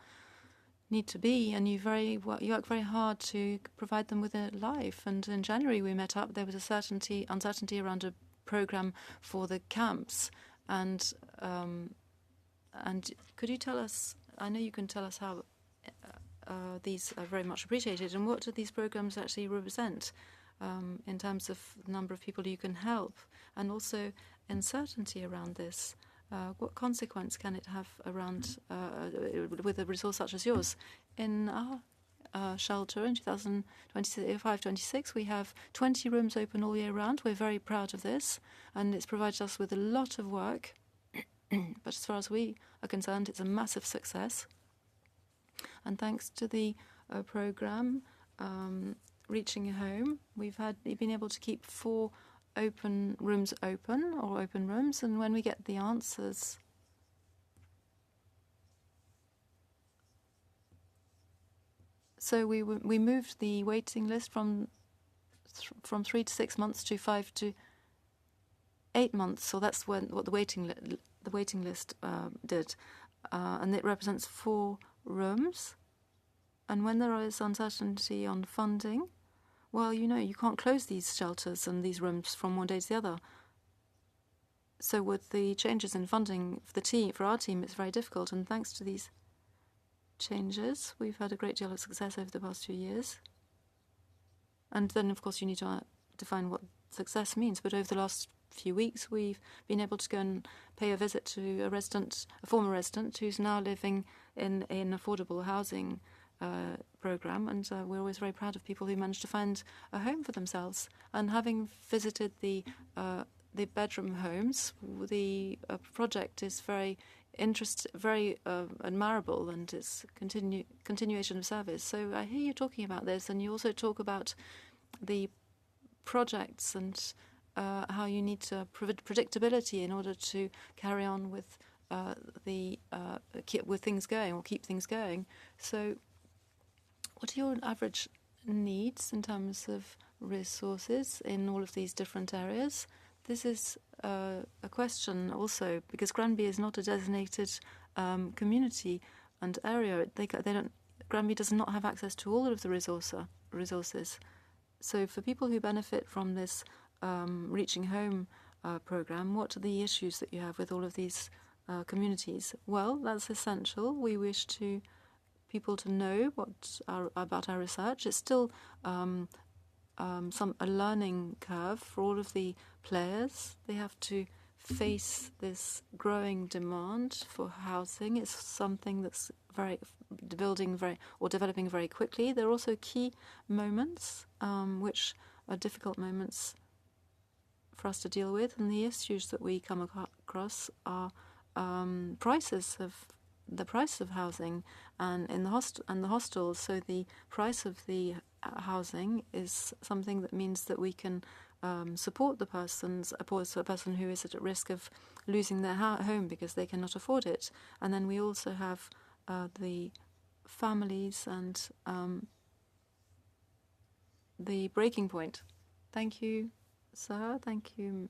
need to be, and you work very hard to provide them with a life. And in January we met up. There was uncertainty around a program for the camps, and could you tell us? I know you can tell us how these are very much appreciated, and what do these programs actually represent in terms of the number of people you can help, and also uncertainty around this. What consequence can it have around with a resource such as yours? In our shelter in 2025-26, we have 20 rooms open all year round. We're very proud of this, and it's provided us with a lot of work. But as far as we are concerned, it's a massive success. And thanks to the program Reaching Home, we've been able to keep 4 open rooms open, or open rooms, and when we get the answers, so we moved the waiting list from 3 to 6 months to 5 to 8 months. So that's what the waiting list did, and it represents 4 rooms. And when there is uncertainty on funding, well, you can't close these shelters and these rooms from one day to the other. So with the changes in funding for our team, it's very difficult. And thanks to these changes, we've had a great deal of success over the past 2 years. And then, of course, you need to define what success means. But over the last few weeks, we've been able to go and pay a visit to a former resident who's now living in affordable housing program, and we're always very proud of people who manage to find a home for themselves. And having visited the bedroom homes, the project is very admirable, and it's continuation of service. So I hear you talking about this, and you also talk about the projects and how you need to predictability in order to carry on with things going, or keep things going. So what are your average needs in terms of resources in all of these different areas? This is a question also, because Granby is not a designated community and area. Granby does not have access to all of the resources. So for people who benefit from this Reaching Home program, what are the issues that you have with all of these communities? Well, that's essential. We wish people to know about our research. It's still a learning curve for all of the players. They have to face this growing demand for housing. It's something that's developing very quickly. There are also key moments which are difficult moments for us to deal with, and the issues that we come across are the price of housing and the hostels. So the price of the housing is something that means that we can support a person who is at risk of losing their home because they cannot afford it. And then we also have the families and the breaking point. Thank you, sir. Thank you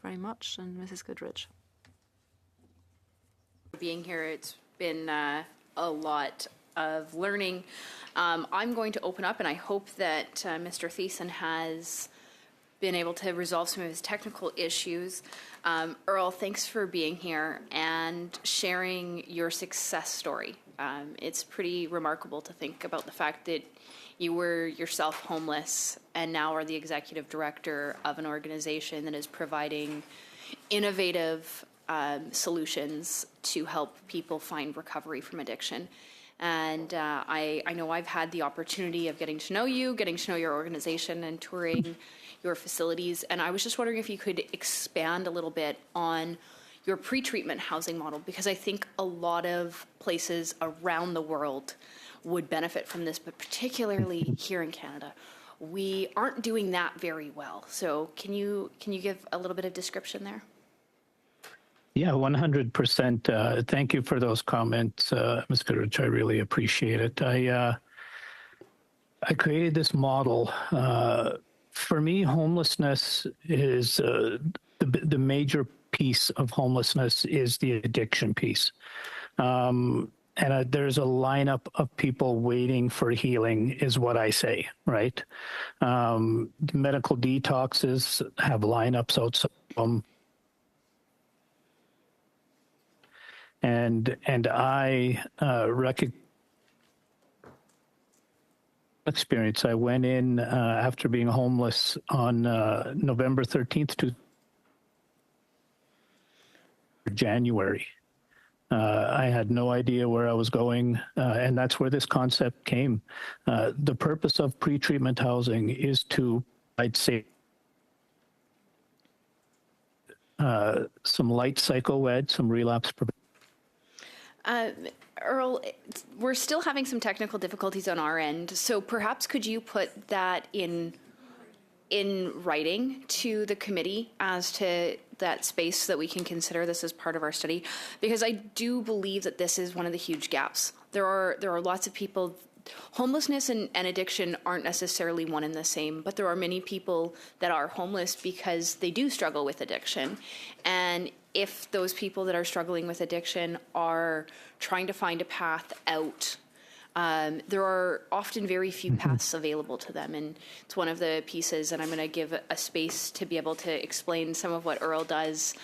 very much, and Mrs. Goodrich. Being here, it's been a lot of learning. I'm going to open up, and I hope that Mr. Thiessen has been able to resolve some of his technical issues. Earl, thanks for being here and sharing your success story. It's pretty remarkable to think about the fact that you were yourself homeless and now are the executive director of an organization that is providing innovative solutions to help people find recovery from addiction. And I know I've had the opportunity of getting to know you, getting to know your organization, and touring your facilities. And I was just wondering if you could expand a little bit on your pre-treatment housing model, because I think a lot of places around the world would benefit from this, but particularly here in Canada, we aren't doing that very well. So can you give a little bit of description there? Yeah, 100%. Thank you for those comments, Ms. Goodrich. I really appreciate it. I created this model. For me, homelessness is the major piece of homelessness is the addiction piece. And there's a lineup of people waiting for healing, is what I say, right? Medical detoxes have lineups outside them. And I recognize experience. I went in after being homeless on November 13th to January. I had no idea where I was going, and that's where this concept came. The purpose of pre-treatment housing is to, I'd say, some light psycho-ed, some relapse prevention. Earl, we're still having some technical difficulties on our end, so perhaps could you put that in writing to the committee as to that space so that we can consider this as part of our study? Because I do believe that this is one of the huge gaps. There are lots of people. Homelessness and addiction aren't necessarily one and the same, but there are many people that are homeless because they do struggle with addiction. And if those people that are struggling with addiction are trying to find a path out, there are often very few paths available to them. And it's one of the pieces, and I'm going to give a space to be able to explain some of what Earl does,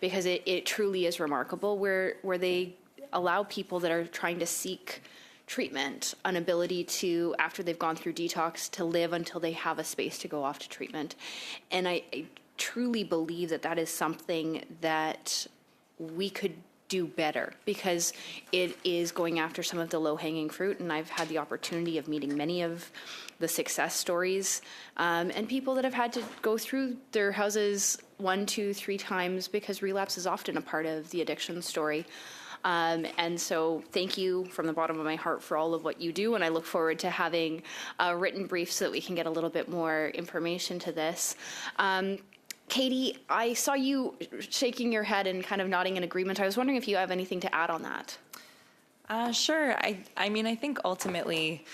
because it truly is remarkable, where they allow people that are trying to seek treatment an ability to, after they've gone through detox, to live until they have a space to go off to treatment. And I truly believe that that is something that we could do better, because it is going after some of the low-hanging fruit. And I've had the opportunity of meeting many of the success stories and people that have had to go through their houses 1, 2, 3 times, because relapse is often a part of the addiction story. And so thank you from the bottom of my heart for all of what you do, and I look forward to having a written brief so that we can get a little bit more information to this. Katie, I saw you shaking your head and kind of nodding in agreement. I was wondering if you have anything to add on that. Sure. I mean, I think ultimately,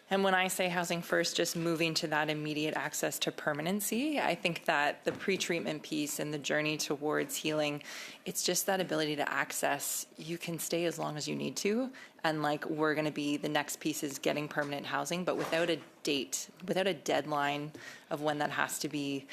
and when I say housing first, just moving to that immediate access to permanency, I think that the pre-treatment piece and the journey towards healing, it's just that ability to access, you can stay as long as you need to. And like, we're going to be, the next piece is getting permanent housing, but without a date, without a deadline of when that has to be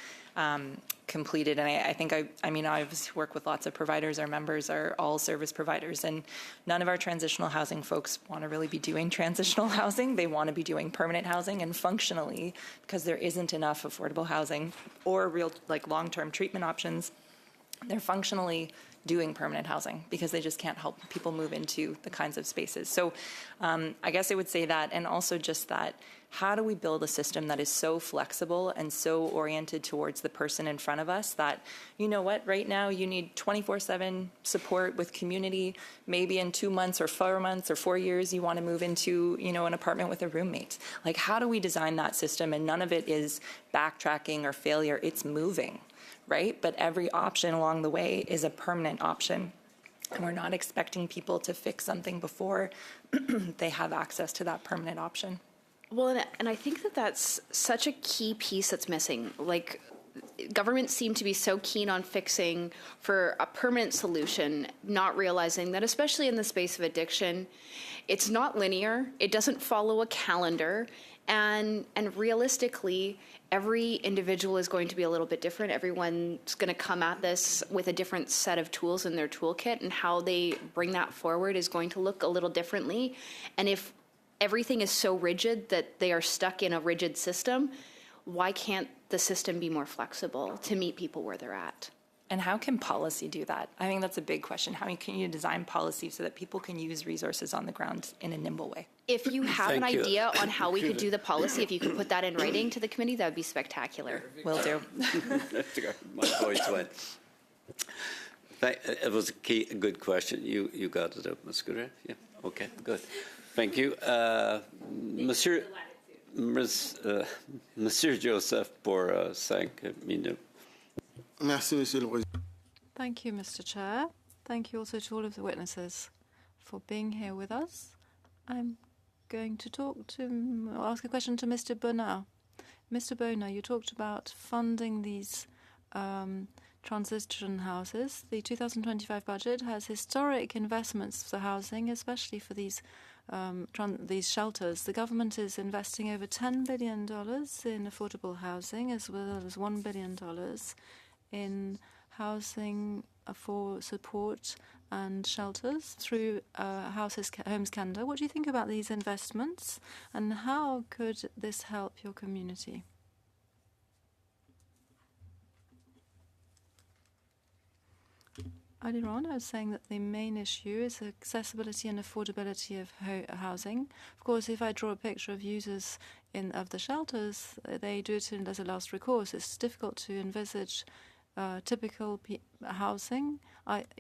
completed. And I think, I mean, I obviously work with lots of providers. Our members are all service providers, and none of our transitional housing folks want to really be doing transitional housing. They want to be doing permanent housing, and functionally, because there isn't enough affordable housing or real, like, long-term treatment options, they're functionally doing permanent housing because they just can't help people move into the kinds of spaces. So I guess I would say that, and also just that, how do we build a system that is so flexible and so oriented towards the person in front of us that, you know what, right now you need 24/7 support with community. Maybe in 2 months or 4 months or 4 years, you want to move into, you know, an apartment with a roommate. Like, how do we design that system? And none of it is backtracking or failure. It's moving, right? But every option along the way is a permanent option. And we're not expecting people to fix something before they have access to that permanent option. Well, and I think that that's such a key piece that's missing. Like, governments seem to be so keen on fixing for a permanent solution, not realizing that, especially in the space of addiction, it's not linear. It doesn't follow a calendar. And realistically, every individual is going to be a little bit different. Everyone's going to come at this with a different set of tools in their toolkit, and how they bring that forward is going to look a little differently. And if everything is so rigid that they are stuck in a rigid system, why can't the system be more flexible to meet people where they're at? And how can policy do that? I think that's a big question. How can you design policy so that people can use resources on the ground in a nimble way? If you have an Thank you. idea on how we could do the policy, if you could put that in writing to the committee, that would be spectacular. Will do. My voice went. It was a good question. You got it up, Ms. Guerrero? Yeah. Okay, good. Thank you. Monsieur Joseph pour 5 minutes. Merci, Monsieur le Président. Thank you, Mr. Chair. Thank you also to all of the witnesses for being here with us. I'm going to ask a question to Mr. Bernard. Mr. Boner, you talked about funding these transition houses. The 2025 budget has historic investments for housing, especially for these shelters. The government is investing over $10 billion in affordable housing, as well as $1 billion in housing for support and shelters through Homes Canada. What do you think about these investments, and how could this help your community? Earlier on, I was saying that the main issue is accessibility and affordability of housing. Of course, if I draw a picture of users of the shelters, they do it as a last recourse. It's difficult to envisage typical housing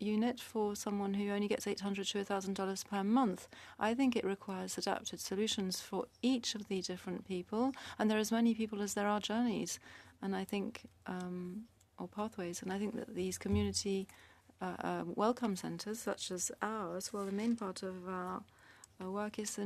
unit for someone who only gets $800 to $1,000 per month. I think it requires adapted solutions for each of the different people, and there are as many people as there are journeys, and I think, or pathways, and I think that these community welcome centres, such as ours, well, the main part of our work is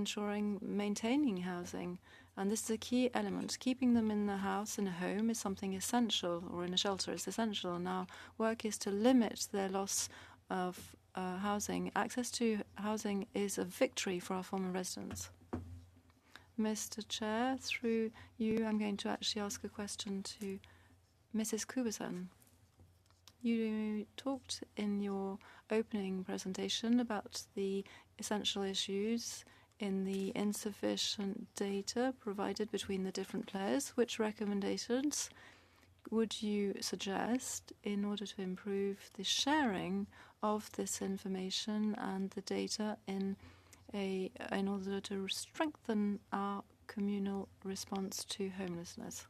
maintaining housing. And this is a key element. Keeping them in the house, in a home, is something essential, or in a shelter is essential. And our work is to limit their loss of housing. Access to housing is a victory for our former residents. Mr. Chair, through you, I'm going to actually ask a question to Mrs. Kuberson. You talked in your opening presentation about the essential issues in the insufficient data provided between the different players. Which recommendations would you suggest in order to improve the sharing of this information and the data in order to strengthen our communal response to homelessness?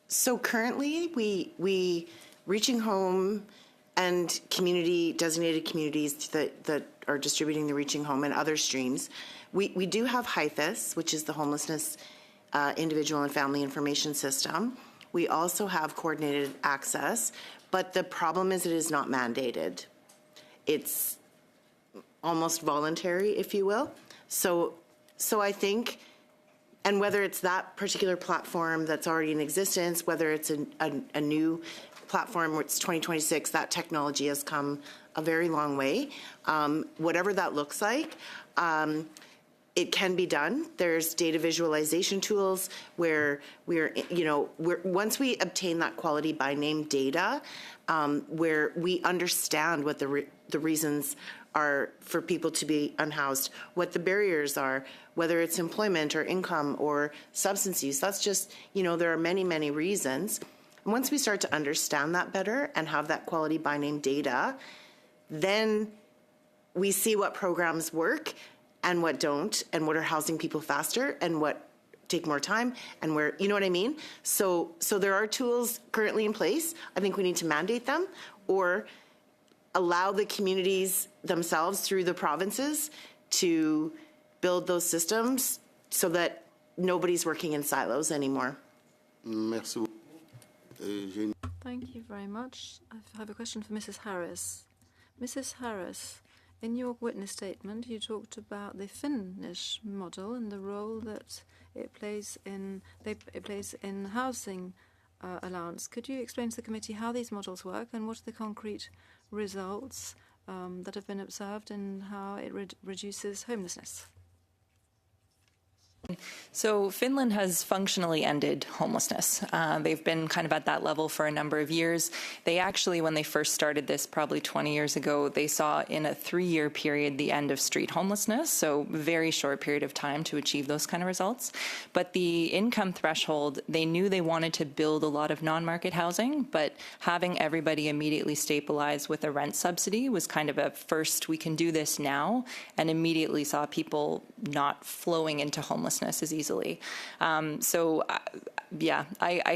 So currently, we Reaching Home and designated communities that are distributing the Reaching Home and other streams. We do have HIFIS, which is the Homelessness Individual and Family Information System. We also have coordinated access, but the problem is it is not mandated. It's almost voluntary, if you will. So I think, and whether it's that particular platform that's already in existence, whether it's a new platform where it's 2026, that technology has come a very long way. Whatever that looks like, it can be done. There's data visualization tools where once we obtain that quality by name data, where we understand what the reasons are for people to be unhoused, what the barriers are, whether it's employment or income or substance use. That's just, there are many, many reasons. And once we start to understand that better and have that quality by name data, then we see what programs work and what don't, and what are housing people faster and what take more time, and where, you know what I mean? So there are tools currently in place. I think we need to mandate them or allow the communities themselves through the provinces to build those systems so that nobody's working in silos anymore. Merci. Thank you very much. I have a question for Mrs. Harris. Mrs. Harris, In your witness statement, you talked about the Finnish model and the role that it plays in housing allowance. Could you explain to the committee how these models work and what are the concrete results that have been observed and how it reduces homelessness? So Finland has functionally ended homelessness. They've been kind of at that level for a number of years. They actually, when they first started this probably 20 years ago, they saw in a 3-year period the end of street homelessness, so very short period of time to achieve those kind of results. But the income threshold, they knew they wanted to build a lot of non-market housing, but having everybody immediately stabilize with a rent subsidy was kind of a first, we can do this now, and immediately saw people not flowing into homelessness as easily. I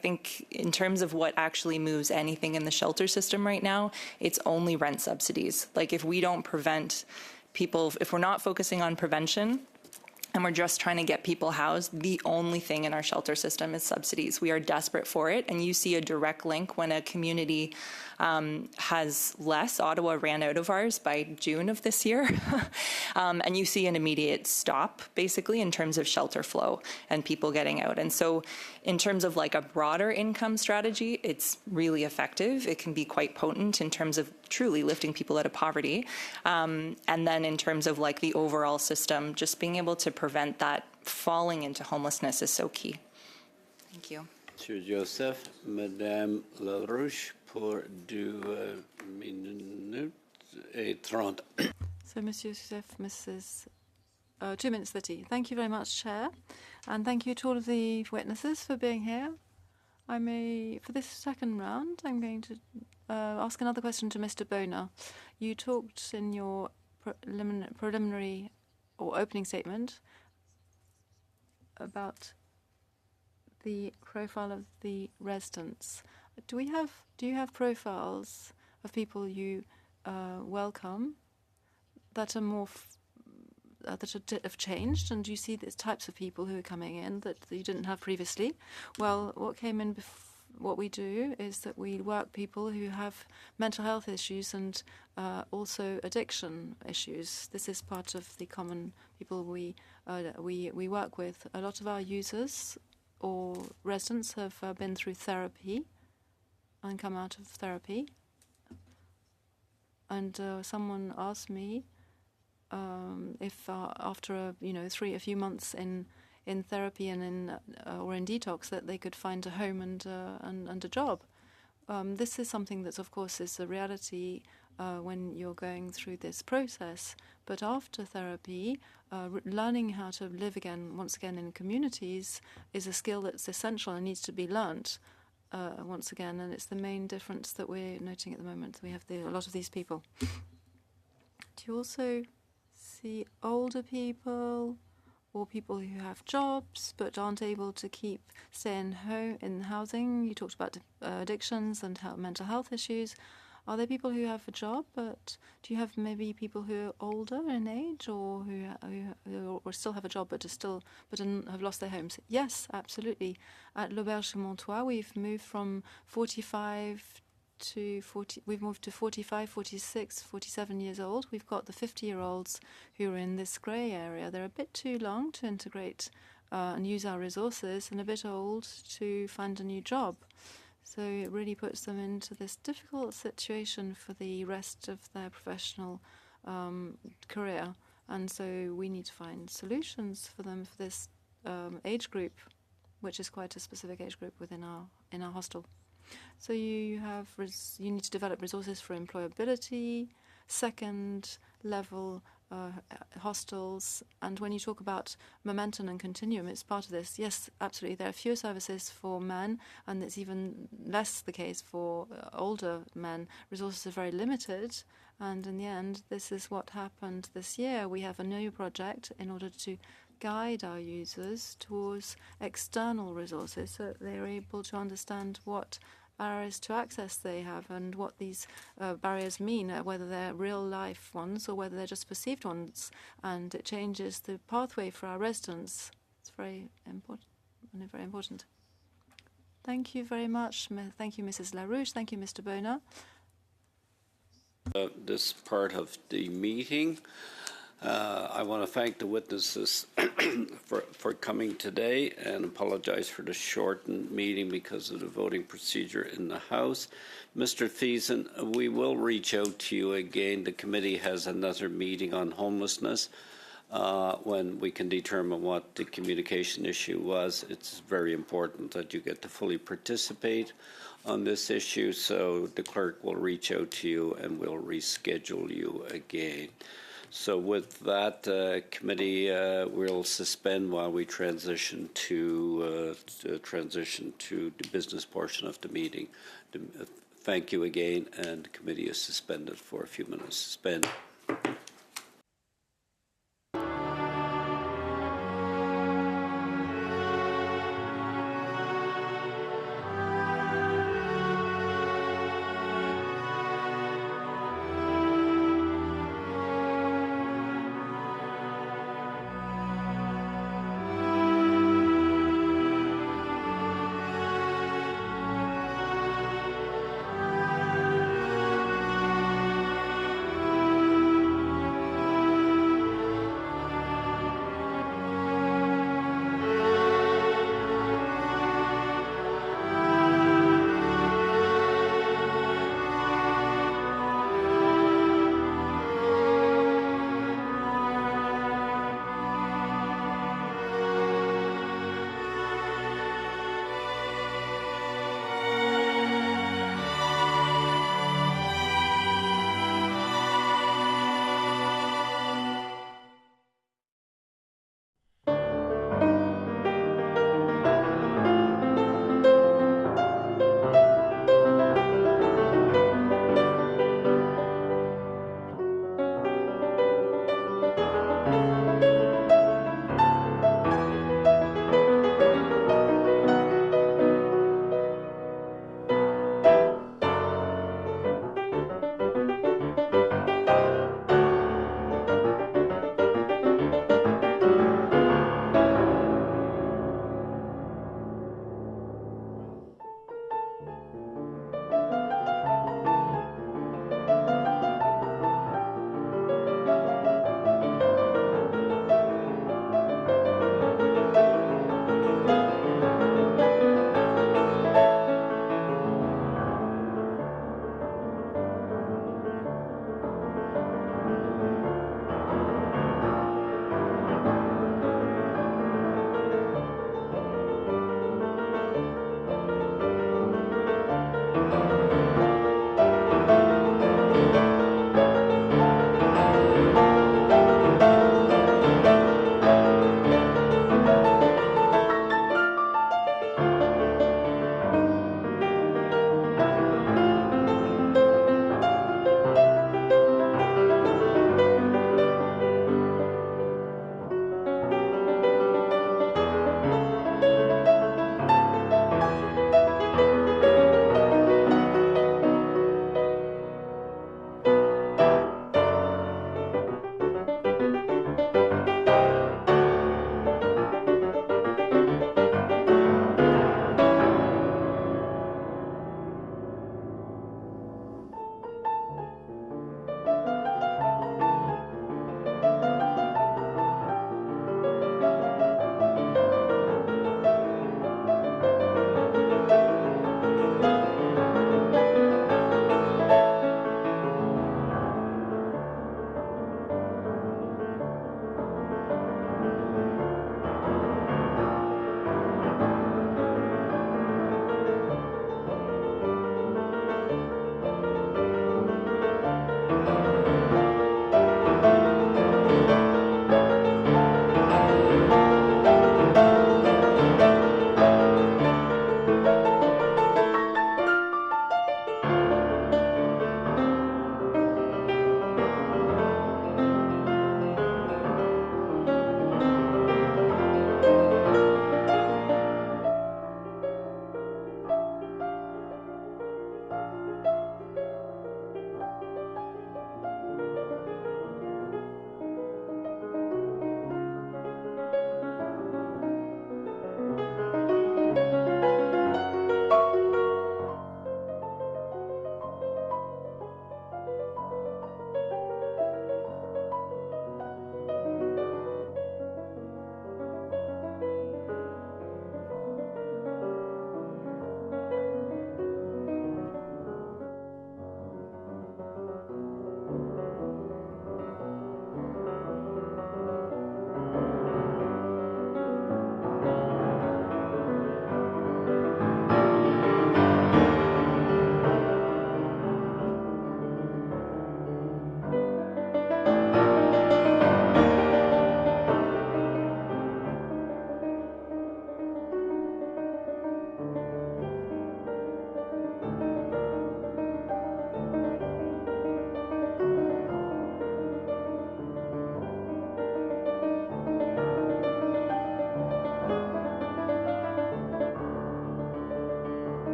think in terms of what actually moves anything in the shelter system right now, it's only rent subsidies. Like if we don't prevent people, if we're not focusing on prevention, and we're just trying to get people housed, the only thing in our shelter system is subsidies. We are desperate for it, and you see a direct link when a community has less. Ottawa ran out of ours by June of this year, and you see an immediate stop, basically, in terms of shelter flow and people getting out. And so in terms of like a broader income strategy, it's really effective. It can be quite potent in terms of truly lifting people out of poverty. And then in terms of like the overall system, just being able to prevent that falling into homelessness is so key. Thank you. Monsieur Joseph, Madame Larouche pour 2 minutes et 30. So, Monsieur Joseph, Mrs. 2 minutes 30. Thank you very much, Chair, and thank you to all of the witnesses for being here. For this second round, I'm going to ask another question to Mr. Boner. You talked in your preliminary or opening statement about the profile of the residents. Do you have profiles of people you welcome that are more that have changed, and do you see these types of people who are coming in that you didn't have previously? Well, what came in what we do is that we work people who have mental health issues and also addiction issues. This is part of the common people we work with. A lot of our users or residents have been through therapy and come out of therapy. And someone asked me if after a few months in therapy and or in detox that they could find a home and a job. This is something that, of course, is a reality when you're going through this process. But after therapy, learning how to live once again in communities is a skill that's essential and needs to be learnt once again. And it's the main difference that we're noting at the moment. We have a lot of these people. Do you also see older people or people who have jobs but aren't able to stay in housing? You talked about addictions and mental health issues. Are there people who have a job, but do you have maybe people who are older in age or who still have a job but have lost their homes? Yes, absolutely. At L'Auberge Montois, we've moved from 45 to 40. We've moved to 45, 46, 47 years old. We've got the 50-year-olds who are in this grey area. They're a bit too long to integrate and use our resources, and a bit old to find a new job. So it really puts them into this difficult situation for the rest of their professional career. And so we need to find solutions for them for this age group, which is quite a specific age group within our hostel. So you need to develop resources for employability, second level hostels, and when you talk about momentum and continuum, it's part of this. Yes, absolutely. There are fewer services for men, and it's even less the case for older men. Resources are very limited, and in the end, this is what happened this year. We have a new project in order to guide our users towards external resources so that they're able to understand what barriers to access they have and what these barriers mean, whether they're real life ones or whether they're just perceived ones. And it changes the pathway for our residents. It's very important. Very important. Thank you very much. Thank you, Mrs. Larouche. Thank you, Mr. Boner. This part of the meeting. I want to thank the witnesses for coming today and apologize for the shortened meeting because of the voting procedure in the House. Mr. Thiessen, we will reach out to you again. The committee has another meeting on homelessness when we can determine what the communication issue was. It's very important that you get to fully participate on this issue, so the clerk will reach out to you and we'll reschedule you again. So with that, committee will suspend while we transition to the business portion of the meeting. Thank you again, and the committee is suspended for a few minutes. Suspend.